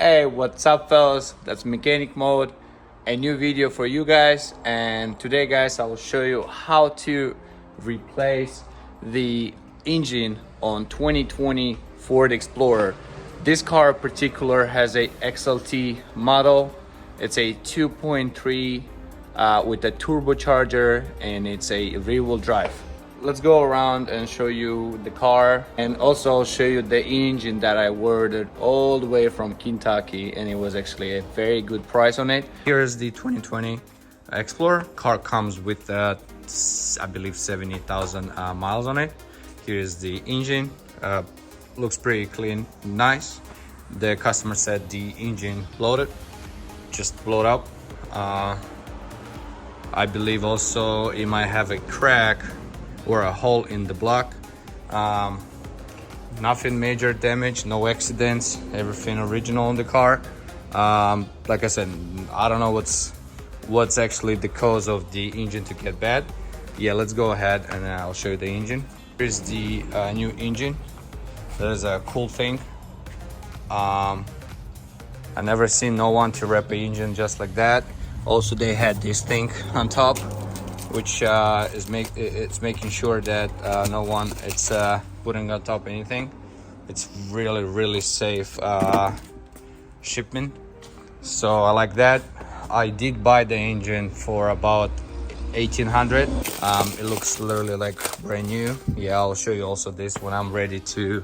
Hey, what's up fellas? That's Mechanic Mode, a new video for you guys. And today guys, I will show you how to replace the engine on 2020 Ford Explorer. This car in particular has a XLT model. It's a 2.3 with a turbocharger, and it's a rear-wheel drive. Let's go around and show you the car, and also show you the engine that I ordered all the way from Kentucky, and it was actually a very good price on it. Here's the 2020 Explorer. Car comes with I believe 70,000 miles on it. Here's the engine. Looks pretty clean, nice. The customer said the engine bloated, just blowed up. I believe also it might have a crack or a hole in the block. Nothing major damage, no accidents, everything original in the car. Like I said, I don't know what's actually the cause of the engine to get bad. Yeah, let's go ahead and I'll show you the engine. Here's the new engine. That is a cool thing. I never seen no one to wrap an engine just like that. Also, they had this thing on top, which is making sure that no one it's putting on top anything. It's really safe shipment, so I like that. I did buy the engine for about 1,800. It looks literally like brand new. Yeah, I'll show you also this when I'm ready to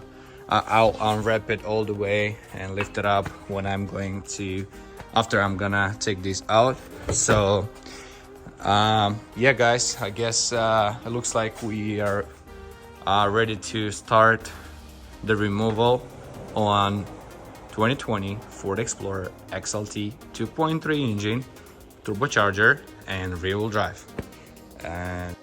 I'll unwrap it all the way and lift it up when I'm going to after I'm gonna take this out. So yeah guys, I guess it looks like we are ready to start the removal on 2020 Ford Explorer XLT 2.3 engine, turbocharger, and rear-wheel drive. And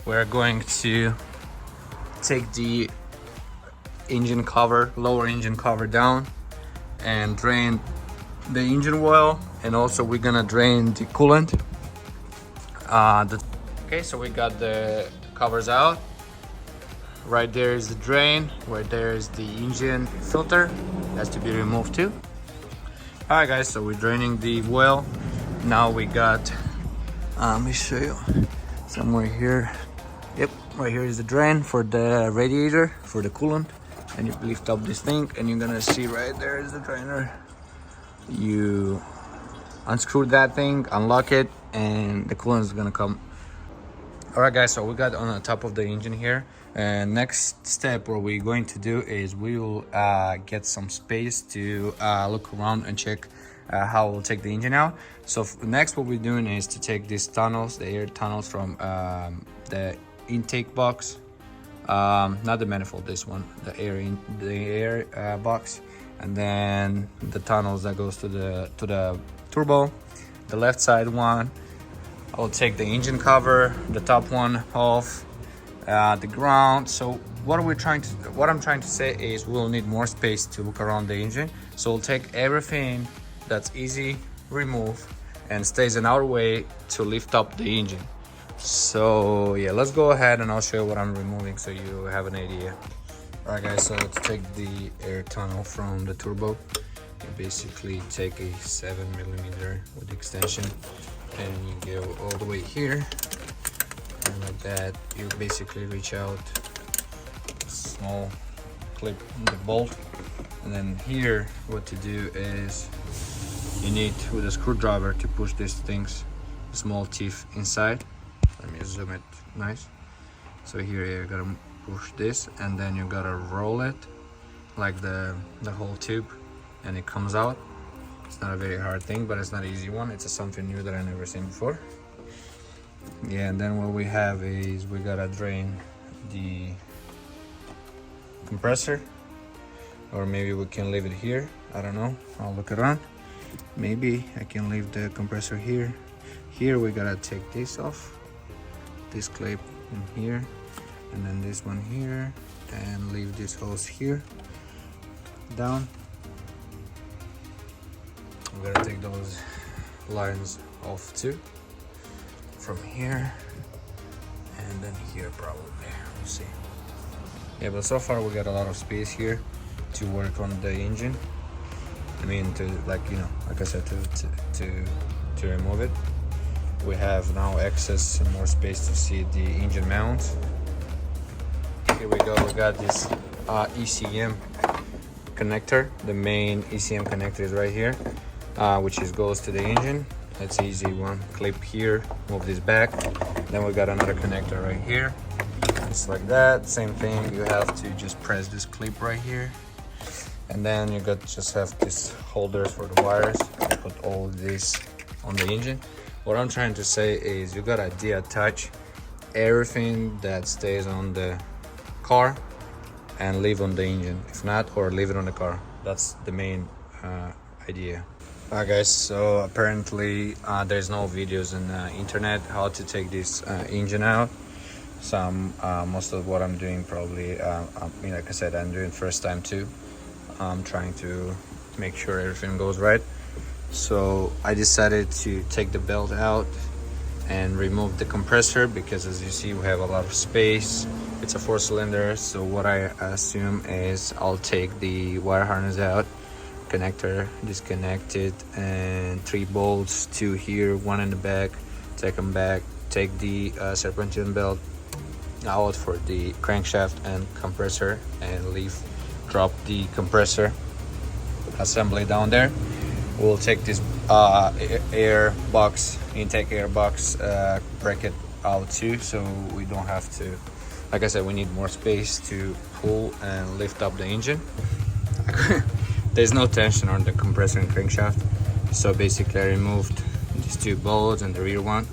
we're going to take the engine cover, lower engine cover down, and drain the engine oil, and also we're gonna drain the coolant. Okay, so we got the covers out. Right there is the drain, right there is the engine filter, has to be removed too. All right guys, so we're draining the oil. Now we got let me show you somewhere here. Yep, right here is the drain for the radiator, for the coolant. And you lift up this thing and you're gonna see right there is the drainer. You unscrew that thing, unlock it, and the coolant is gonna come. All right guys, so we got on the top of the engine here. And next step, what we're going to do is we will get some space to look around and check how we'll take the engine out. So next what we're doing is to take these tunnels, the air tunnels from the intake box, not the manifold, this one, the air box, and then the tunnels that goes to the turbo, the left side one. I'll take the engine cover, the top one off, the ground. So what I'm trying to say is we'll need more space to look around the engine, so we'll take everything that's easy remove and stays in our way to lift up the engine. So yeah, let's go ahead and I'll show you what I'm removing so you have an idea. All right guys, so let's take the air tunnel from the turbo. You basically take a 7mm with extension and you go all the way here, and like that you basically reach out, small clip in the bolt. And then here what to do is you need with a screwdriver to push these things, small teeth inside. Let me zoom it nice. So here you gotta push this, and then you gotta roll it like the whole tube, and it comes out. It's not a very hard thing, but it's not an easy one. It's something new that I never seen before. Yeah, and then what we have is we gotta drain the compressor, or maybe we can leave it here. I don't know, I'll look around. Maybe I can leave the compressor here. Here we gotta take this off, this clip in here, and then this one here, and leave this hose here down. I'm gonna take those lines off too, from here and then here probably. We'll see. Yeah, but so far we got a lot of space here to work on the engine. I mean, to like I said, to remove it. We have now access and more space to see the engine mount. Here we go. We got this ECM connector. The main ECM connector is right here, which goes to the engine. That's easy one. Clip here. Move this back. Then we got another connector right here. Just like that. Same thing. You have to just press this clip right here. And then you just have this holders for the wires. Put all this on the engine. What I'm trying to say is you gotta detach everything that stays on the car and leave on the engine. If not, or leave it on the car. That's the main idea. Alright guys, so apparently there's no videos on the internet how to take this engine out. Most of what I'm doing probably, like I said, I'm doing first time too. I'm trying to make sure everything goes right. So I decided to take the belt out and remove the compressor, because as you see we have a lot of space. It's a 4-cylinder, so what I assume is I'll take the wire harness out, connector disconnected, and 3 bolts, 2 here, 1 in the back. Take them back, take the serpentine belt out for the crankshaft and compressor, and drop the compressor assembly down there. We'll take this intake air box bracket out too, so we don't have to, like I said, we need more space to pull and lift up the engine. There's no tension on the compressor and crankshaft, so basically I removed these 2 bolts and the rear one,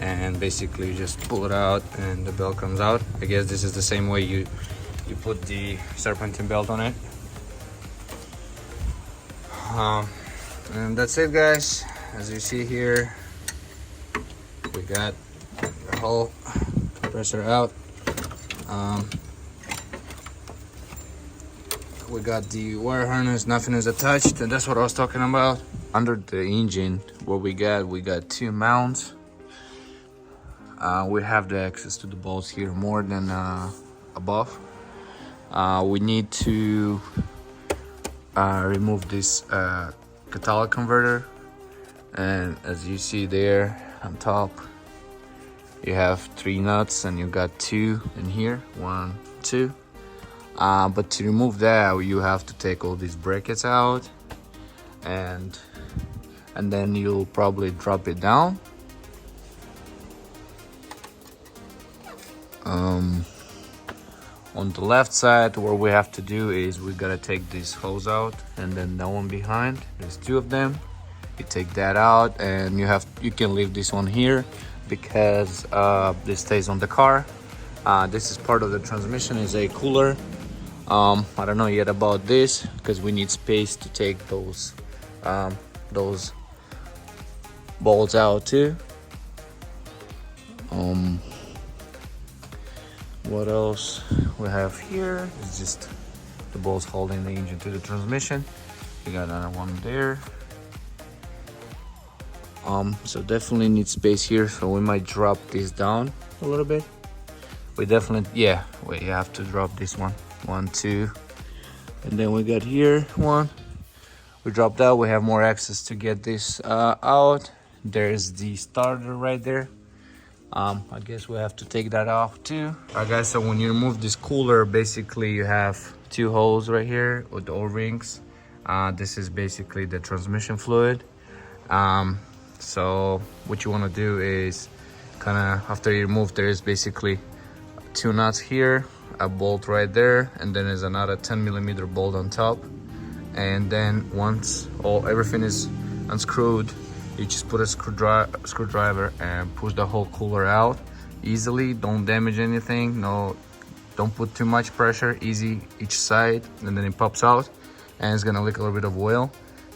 and basically you just pull it out and the belt comes out. I guess this is the same way you put the serpentine belt on it. And that's it guys. As you see here, we got the whole compressor out. We got the wire harness, nothing is attached, and that's what I was talking about. Under the engine, what we got 2 mounts. We have the access to the bolts here more than above. We need to remove this catalytic converter, and as you see there on top you have 3 nuts, and you got 2 in here, 1, 2. But to remove that you have to take all these brackets out, and then you'll probably drop it down. On the left side, what we have to do is we gotta take this hose out, and then that one behind, there's 2 of them. You take that out, and you can leave this one here because this stays on the car. This is part of the transmission, is a cooler. I don't know yet about this because we need space to take those bolts out too. What else we have here is just the bolts holding the engine to the transmission. We got another one there. So definitely need space here, so we might drop this down a little bit. We definitely, yeah, we have to drop this one, 1, 2, and then we got here 1. We dropped out. We have more access to get this out. There's the starter right there. I guess we have to take that off too. Alright guys, so when you remove this cooler, basically you have 2 holes right here with the O-rings. This is basically the transmission fluid. So what you want to do is kind of, after you remove, there is basically 2 nuts here, a bolt right there, and then there's another 10mm bolt on top. And then once everything is unscrewed, you just put a screwdriver and push the whole cooler out easily. Don't damage anything. No, don't put too much pressure. Easy each side, and then it pops out, and it's gonna leak a little bit of oil.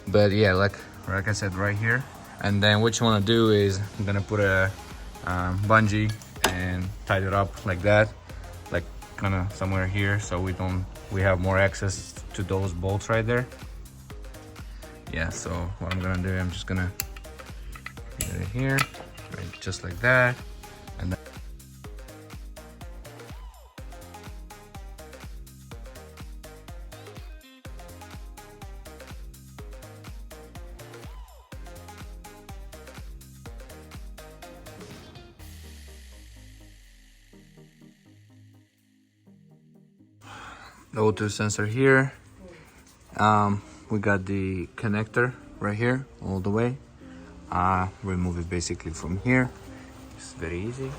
But yeah, like I said, right here. And then what you want to do is I'm gonna put a bungee and tie it up like that, like kind of somewhere here, so we have more access to those bolts right there. Yeah, so what I'm gonna do, I'm just gonna get it here, right, just like that, and then the O2 sensor here. We got the connector right here all the way. Remove it basically from here. It's very easy.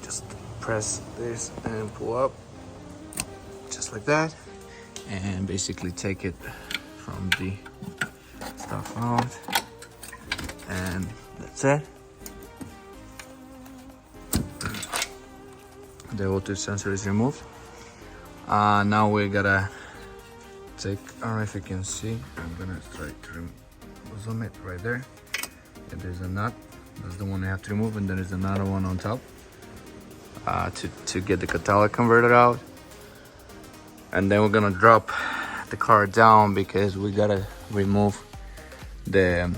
Just press this and pull up just like that, and basically take it from the stuff out, and that's it. The O2 sensor is removed. Now we gotta take, I don't know if you can see, I'm gonna try to zoom it right there. And there's a nut, that's the one I have to remove, and there is another one on top to get the catalytic converter out. And then we're gonna drop the car down because we gotta remove the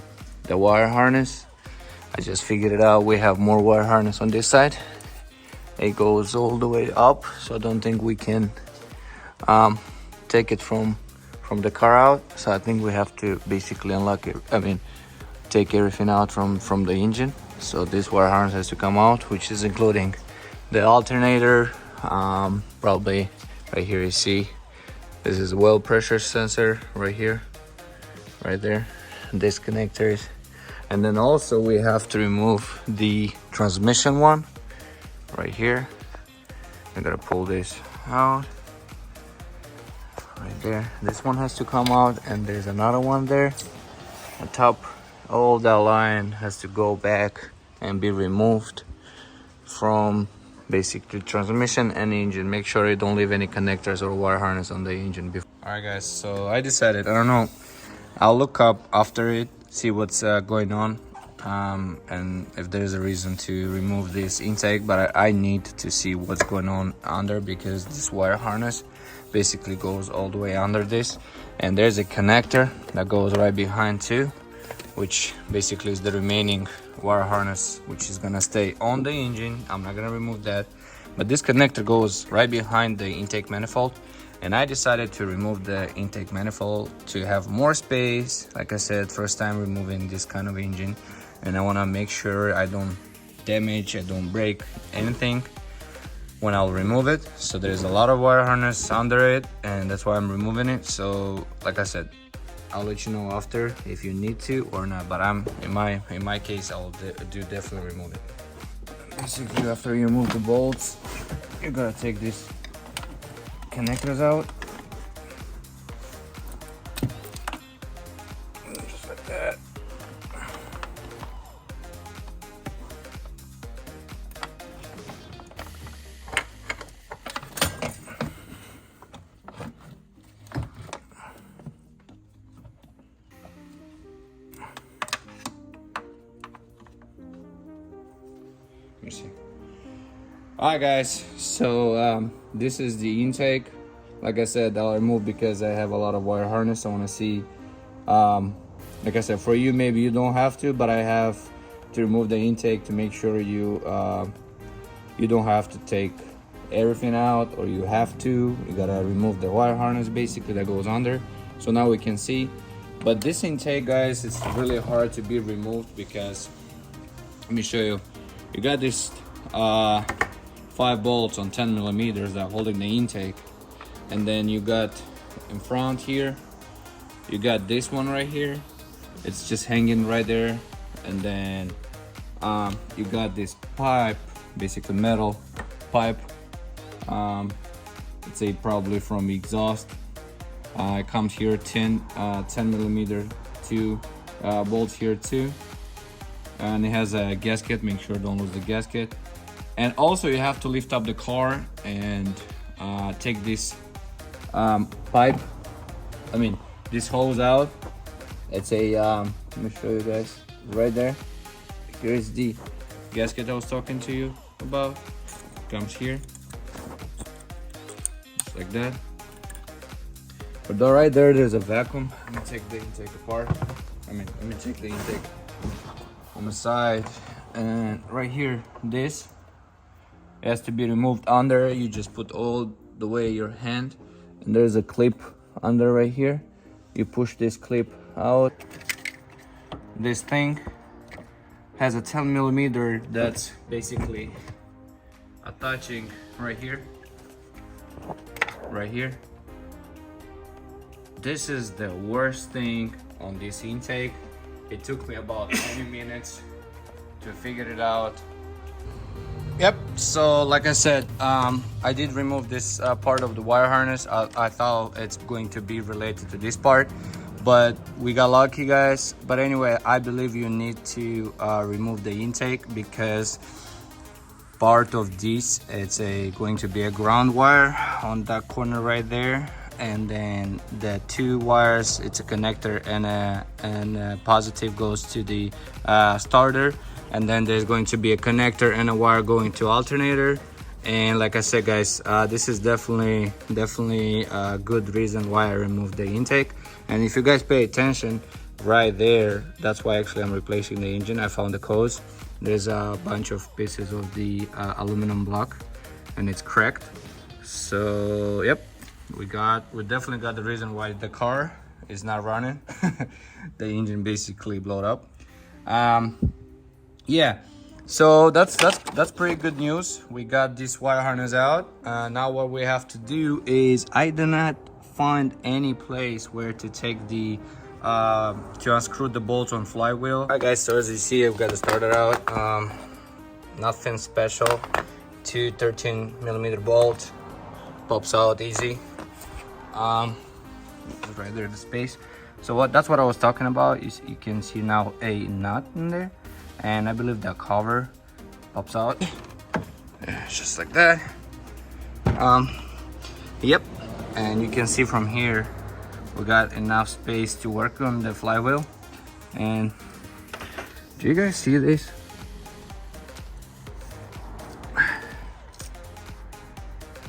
wire harness. I just figured it out, we have more wire harness on this side. It goes all the way up, so I don't think we can take it from the car out. So I think we have to basically unlock it, take everything out from the engine. So this wire harness has to come out, which is including the alternator. Probably right here you see this is well pressure sensor right here, right there, this connectors. And then also we have to remove the transmission one right here. I'm gonna pull this out right there. This one has to come out, and there's another one there on top. All that line has to go back and be removed from basically transmission and engine. Make sure you don't leave any connectors or wire harness on the engine before. All right guys, so I decided, I don't know, I'll look up after it, see what's going on, and if there's a reason to remove this intake, but I need to see what's going on under, because this wire harness basically goes all the way under this, and there's a connector that goes right behind too, which basically is the remaining wire harness, which is gonna stay on the engine. I'm not gonna remove that, but this connector goes right behind the intake manifold, and I decided to remove the intake manifold to have more space. Like I said, first time removing this kind of engine, and I want to make sure I don't damage, I don't break anything when I'll remove it. So there's a lot of wire harness under it, and that's why I'm removing it. So like I said, I'll let you know after if you need to or not, but in my case I'll definitely remove it. Basically, after you remove the bolts, you gotta take these connectors out, just like that. Let me see. Alright guys, so this is the intake. Like I said, I'll remove because I have a lot of wire harness. I want to see, like I said, for you maybe you don't have to, but I have to remove the intake to make sure you don't have to take everything out, or you have to. You gotta remove the wire harness basically that goes under. So now we can see. But this intake, guys, it's really hard to be removed because, let me show you. You got this 5 bolts on 10 millimeters that are holding the intake, and then you got in front here, you got this one right here, it's just hanging right there, and then you got this pipe, basically metal pipe, let's say probably from exhaust. It comes here 10 millimeter, 2 bolts here too, and it has a gasket. Make sure don't lose the gasket. And also you have to lift up the car and take this pipe, this hose out. It's a let me show you guys right there. Here is the gasket I was talking to you about. Comes here, like that. But right there's a vacuum. Let me take the intake apart. Let me take the intake on the side. And right here, this has to be removed under. You just put all the way your hand, and there's a clip under right here. You push this clip out. This thing has a 10 millimeter that's basically attaching right here. This is the worst thing on this intake. It took me about 20 minutes to figure it out. Yep, so like I said, I did remove this part of the wire harness. I thought it's going to be related to this part, but we got lucky, guys. But anyway, I believe you need to remove the intake, because part of this, it's going to be a ground wire on that corner right there, and then the two wires, it's a connector, and a positive goes to the starter, and then there's going to be a connector and a wire going to alternator. And like I said, guys, this is definitely a good reason why I removed the intake. And if you guys pay attention right there, that's why actually I'm replacing the engine. I found the codes. There's a bunch of pieces of the aluminum block, and it's cracked. So yep, we definitely got the reason why the car is not running. The engine basically blowed up. Yeah, so that's pretty good news. We got this wire harness out. Now what we have to do is, I did not find any place where to take the to unscrew the bolts on flywheel. Alright guys, so as you see, I've got the starter out. Nothing special. Two 13 millimeter bolt, pops out easy. Right there, the space. So that's what I was talking about. You can see now a nut in there, and I believe that cover pops out. Just like that. Yep, and you can see from here we got enough space to work on the flywheel. And do you guys see this?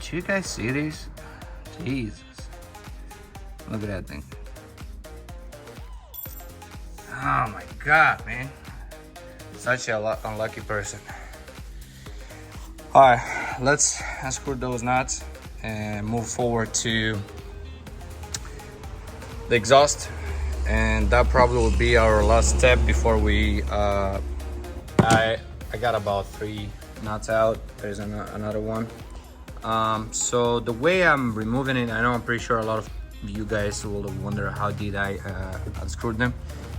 Do you guys see this? Jesus, look at that thing. Oh my god, man, such a unlucky person. All right, let's unscrew those nuts and move forward to the exhaust, and that probably will be our last step before we I got about 3 nuts out. There's another one. So the way I'm removing it, I know I'm pretty sure a lot of you guys will wonder how did I unscrew them.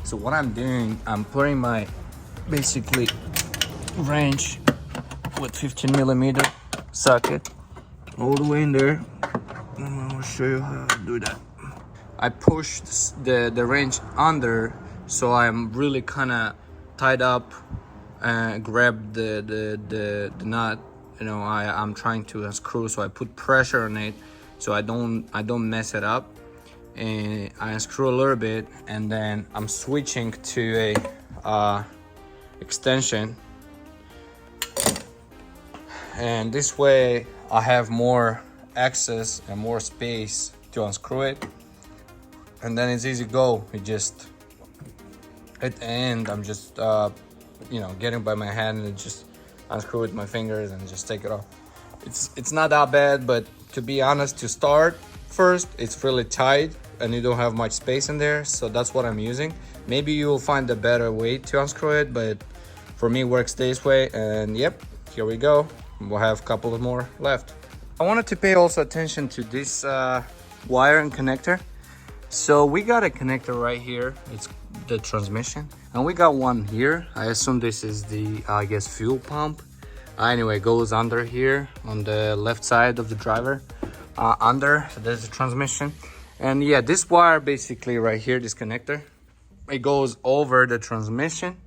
So what I'm doing, I'm putting my basically wrench with 15 millimeter socket all the way in there. I'm gonna show you how to do that. I pushed the wrench under, so I'm really kind of tied up and grab the nut. You know, I'm trying to unscrew, so I put pressure on it so I don't mess it up. And I unscrew a little bit, and then I'm switching to a extension, and this way I have more access and more space to unscrew it, and then it's easy go. It just at the end, I'm just you know, getting by my hand and just unscrew with my fingers and just take it off. It's not that bad, but to be honest, to start first, it's really tight and you don't have much space in there, so that's what I'm using. Maybe you'll find a better way to unscrew it, but for me it works this way. And yep, here we go. We'll have a couple of more left. I wanted to pay also attention to this wire and connector. So we got a connector right here, it's the transmission, and we got one here. I assume this is the I guess fuel pump. Anyway, it goes under here on the left side of the driver. Under, so there's the transmission. And yeah, this wire basically right here, this connector, it goes over the transmission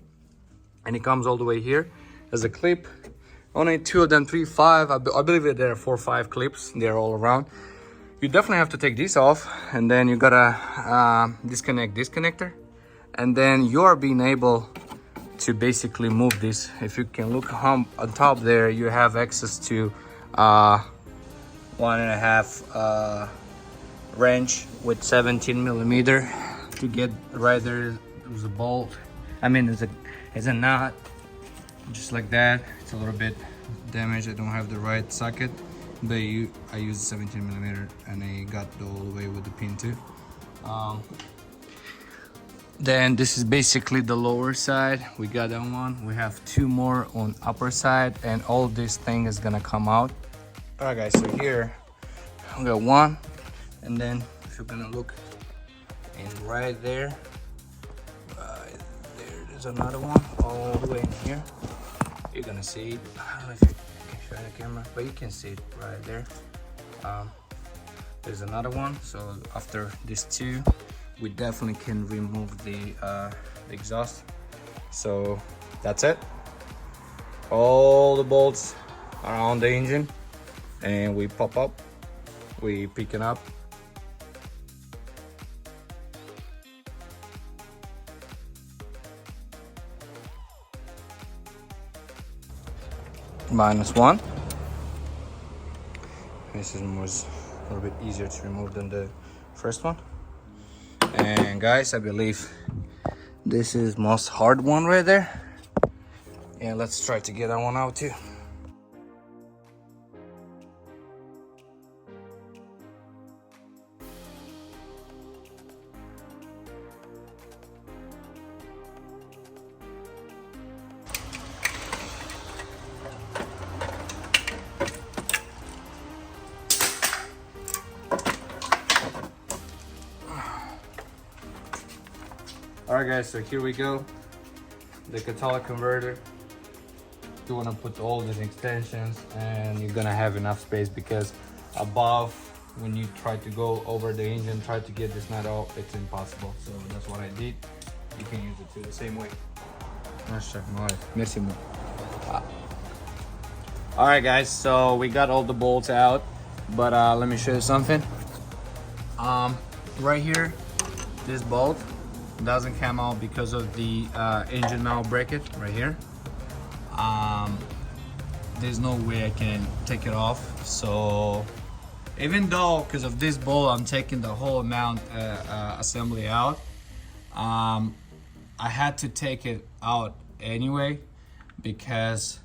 and it comes all the way here. There's a clip, only 2 of them, 3, 5. I believe there are 4 or 5 clips. They're all around. You definitely have to take this off, and then you gotta disconnect this connector, and then you're being able to basically move this. If you can look on top there, you have access to 1.5 wrench with 17 millimeter to get right there. There's a bolt. I mean, it's a knot, just like that. It's a little bit damaged. I don't have the right socket, but I used 17 millimeter, and I got all the way with the pin too. Then this is basically the lower side. We got that one. We have 2 more on upper side, and all this thing is gonna come out. All right, guys. So here we got 1, and then if you're gonna look, and right there, there's another one all the way in here. You're gonna see it. I don't know if you can show the camera, but you can see it right there. There's another one. So after these 2, we definitely can remove the exhaust. So that's it. All the bolts are on the engine, and we pop up, we pick it up. -1. This was a little bit easier to remove than the first one. And guys, I believe this is most hard one right there. And let's try to get that one out too. Alright guys, so here we go. The catalytic converter. You want to put all these extensions, and you're gonna have enough space, because above, when you try to go over the engine, try to get this nut out, it's impossible. So that's what I did. You can use it too, the same way. Merci. Alright guys, so we got all the bolts out, but let me show you something. Right here, this bolt doesn't come out because of the engine mount bracket right here. There's no way I can take it off. So even though because of this bolt I'm taking the whole mount assembly out, I had to take it out anyway, because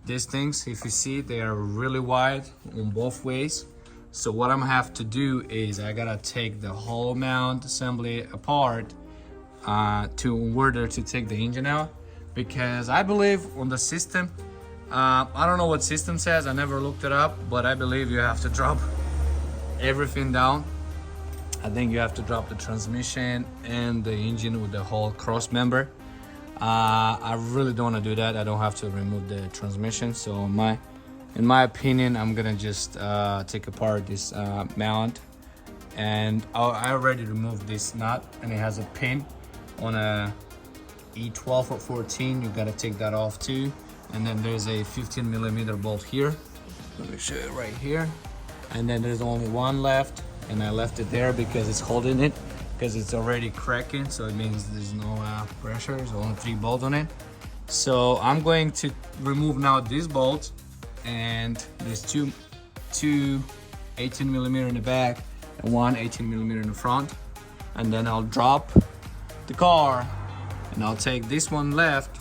these things, if you see, they are really wide on both ways. So what I'm gonna have to do is I gotta take the whole mount assembly apart in order to take the engine out, because I believe on the system, I don't know what system says, I never looked it up, but I believe you have to drop everything down. I think you have to drop the transmission and the engine with the whole cross member. I really don't want to do that. I don't have to remove the transmission. So in my opinion, I'm gonna just take apart this mount, and I already removed this nut, and it has a pin on a E12 or 14. You gotta take that off too. And then there's a 15 millimeter bolt here. Let me show you right here. And then there's only one left, and I left it there because it's holding it, because it's already cracking, so it means there's no pressure. There's only 3 bolts on it. So I'm going to remove now this bolt, and there's two 18 millimeter in the back and one 18 millimeter in the front. And then I'll drop the car, and I'll take this one left.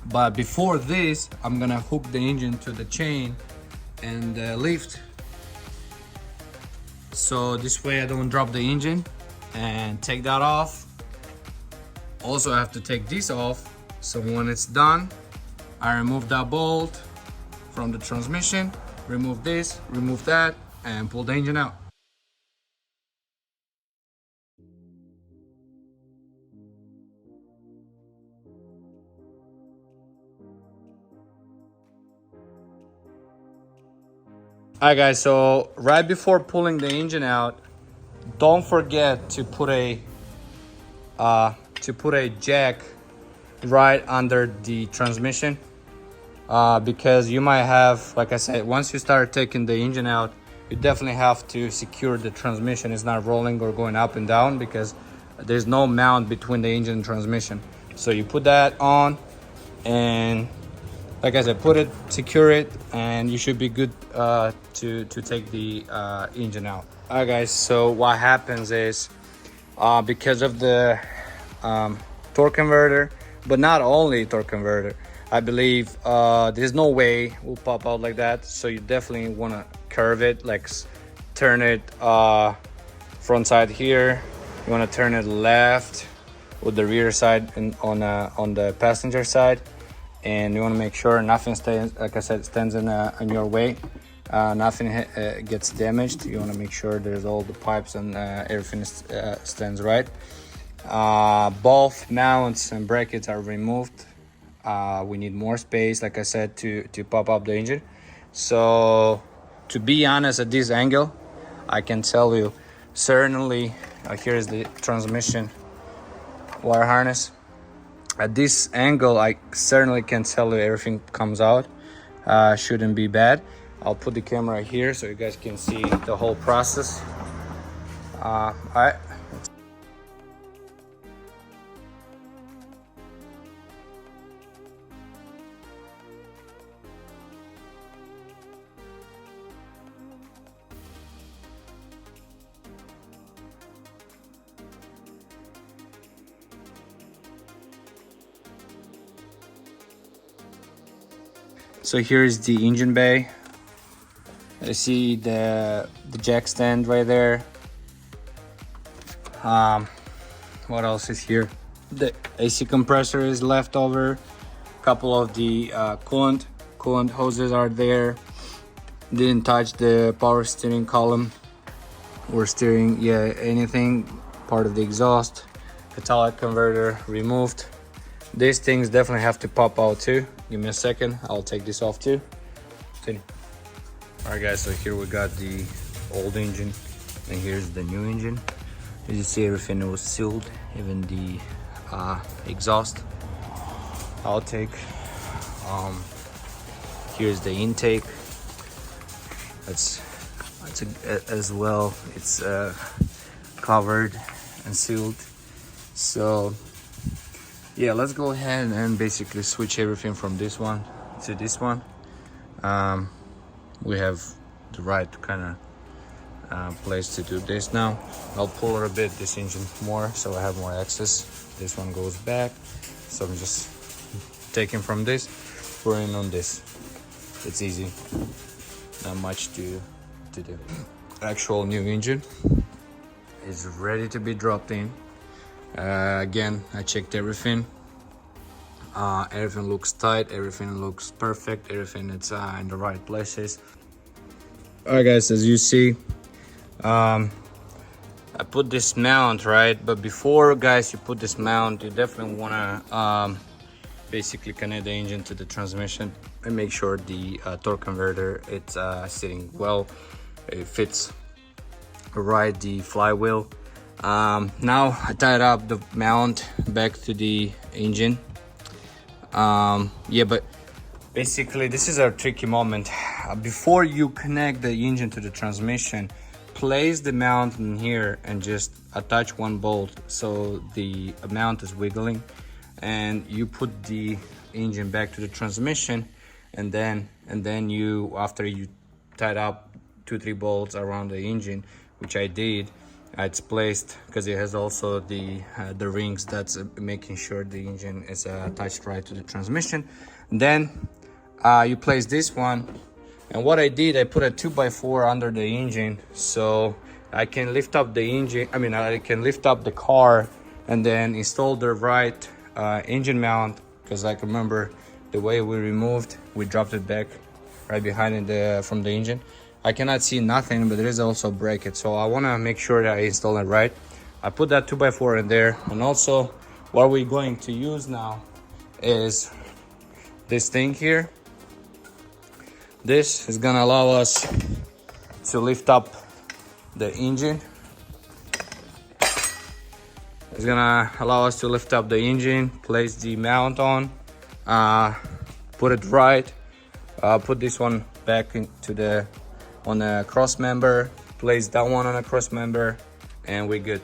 But before this, I'm gonna hook the engine to the chain and lift, so this way I don't drop the engine, and take that off. Also I have to take this off, so when it's done, I remove that bolt from the transmission, remove this, remove that, and pull the engine out. Alright guys, so right before pulling the engine out, don't forget to put a jack right under the transmission, because you might have, like I said, once you start taking the engine out, you definitely have to secure the transmission. It's not rolling or going up and down, because there's no mount between the engine and transmission. So you put that on, and like I said, put it, secure it, and you should be good to take the engine out. All right, guys. So what happens is because of the torque converter, but not only torque converter, I believe there's no way it will pop out like that. So you definitely want to curve it, like turn it front side here. You want to turn it left with the rear side and on the passenger side, and you want to make sure nothing stays, like I said, stands in your way. Nothing gets damaged. You want to make sure there's all the pipes and everything stands right. Both mounts and brackets are removed. We need more space, like I said, to pop up the engine. So to be honest, at this angle, I can tell you certainly, here's the transmission wire harness. At this angle, I certainly can tell you everything comes out. Shouldn't be bad. I'll put the camera here so you guys can see the whole process. All right. So here's the engine bay. I see the jack stand right there. What else is here? The AC compressor is left over. A couple of the coolant hoses are there. Didn't touch the power steering column or steering, anything. Part of the exhaust. Catalytic converter removed. These things definitely have to pop out too. Give me a second, I'll take this off too. Continue. All right, guys, so here we got the old engine and here's the new engine. As you see, everything was sealed, even the exhaust. I'll take, here's the intake. That's as well, it's covered and sealed. So yeah, let's go ahead and basically switch everything from this one to this one. We have the right kind of place to do this now. I'll pull a bit this engine more so I have more access. This one goes back, so I'm just taking from this, putting on this. It's easy, not much to do. Actual new engine is ready to be dropped in. Again, I checked everything. Everything looks tight, everything looks perfect, everything is in the right places. Alright, guys, as you see, I put this mount right, but before, guys, you put this mount, you definitely want to basically connect the engine to the transmission and make sure the torque converter it's sitting well, it fits right the flywheel. Now I tied up the mount back to the engine. But basically this is a tricky moment. Before you connect the engine to the transmission, place the mount in here and just attach one bolt so the mount is wiggling, and you put the engine back to the transmission, and then you, after you tied up 2-3 bolts around the engine, which I did, it's placed because it has also the rings that's making sure the engine is attached right to the transmission. Then you place this one, and what I did, I put a 2x4 under the engine so I can lift up the engine. I can lift up the car and then install the right engine mount, because I can remember the way we dropped it back right behind it from the engine. I cannot see nothing, but there is also a bracket, so I want to make sure that I install it right. I put that 2x4 in there, and also what we're going to use now is this thing here. This is gonna allow us to lift up the engine. It's gonna allow us to lift up the engine, place the mount on, put it right, put this one back into on a cross member, place that one on a cross member, and we're good.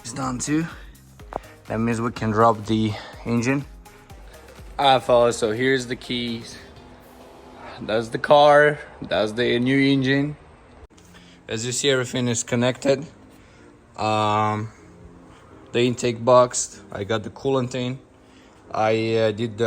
is done too. That means we can drop the engine. Alright fellas, so here's the keys. That's the car, that's the new engine. As you see, everything is connected. The intake box, I got the coolant in. I did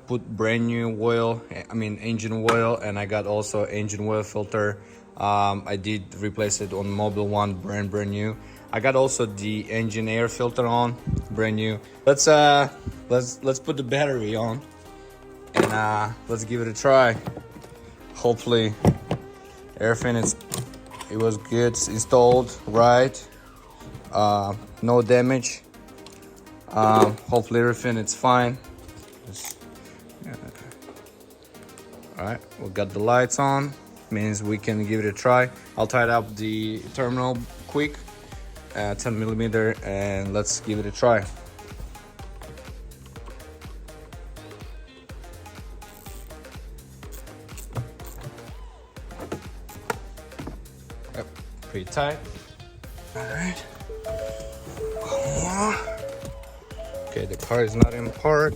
put brand new oil, engine oil, and I got also engine oil filter. I did replace it on Mobile One, brand new. I got also the engine air filter on, brand new. Let's put the battery on and let's give it a try. Hopefully everything it was good, installed right, no damage. Hopefully everything is fine. Alright, we got the lights on, means we can give it a try. I'll tighten up the terminal quick, 10mm, and let's give it a try. Yep, pretty tight. Alright. One more. Okay, the car is not in park.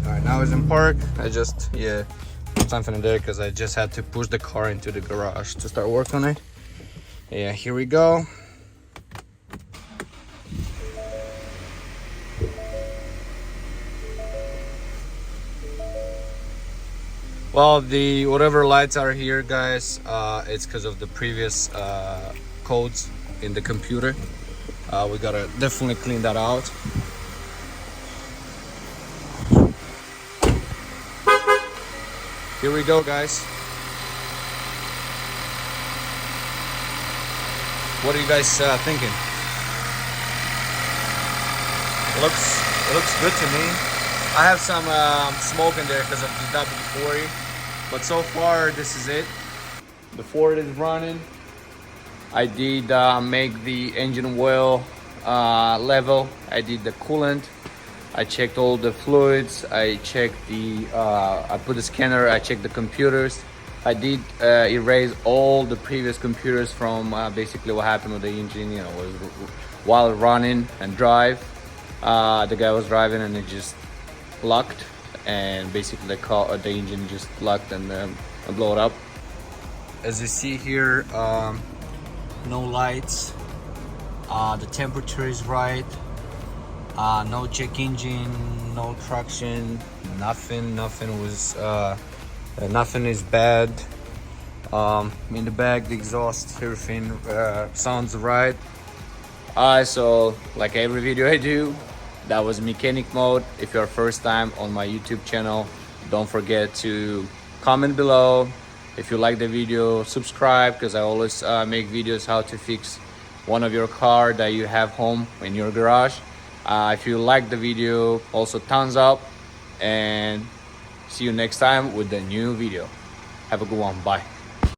Alright, now it's in park. I just, put something in there because I just had to push the car into the garage to start work on it. Yeah, here we go. Well, the whatever lights are here, guys, it's because of the previous codes in the computer. We gotta definitely clean that out. Here we go, guys. What are you guys thinking? It looks good to me. I have some smoke in there because of the W40, but so far this is it. The Ford is running. I did make the engine oil level. I did the coolant. I checked all the fluids. I checked the, I put the scanner. I checked the computers. I did erase all the previous computers from basically what happened with the engine. You know, was while running and drive. The guy was driving and it just locked, and basically the engine just locked and blew it up. As you see here, no lights, the temperature is right, no check engine, no traction, nothing was nothing is bad. In the back, the exhaust, everything sounds right. So like every video I do, that was mechanic mode. If you're first time on my YouTube channel, don't forget to comment below. If you like the video, subscribe, because I always make videos how to fix one of your car that you have home in your garage. If you like the video, also thumbs up, and see you next time with the new video. Have a good one. Bye.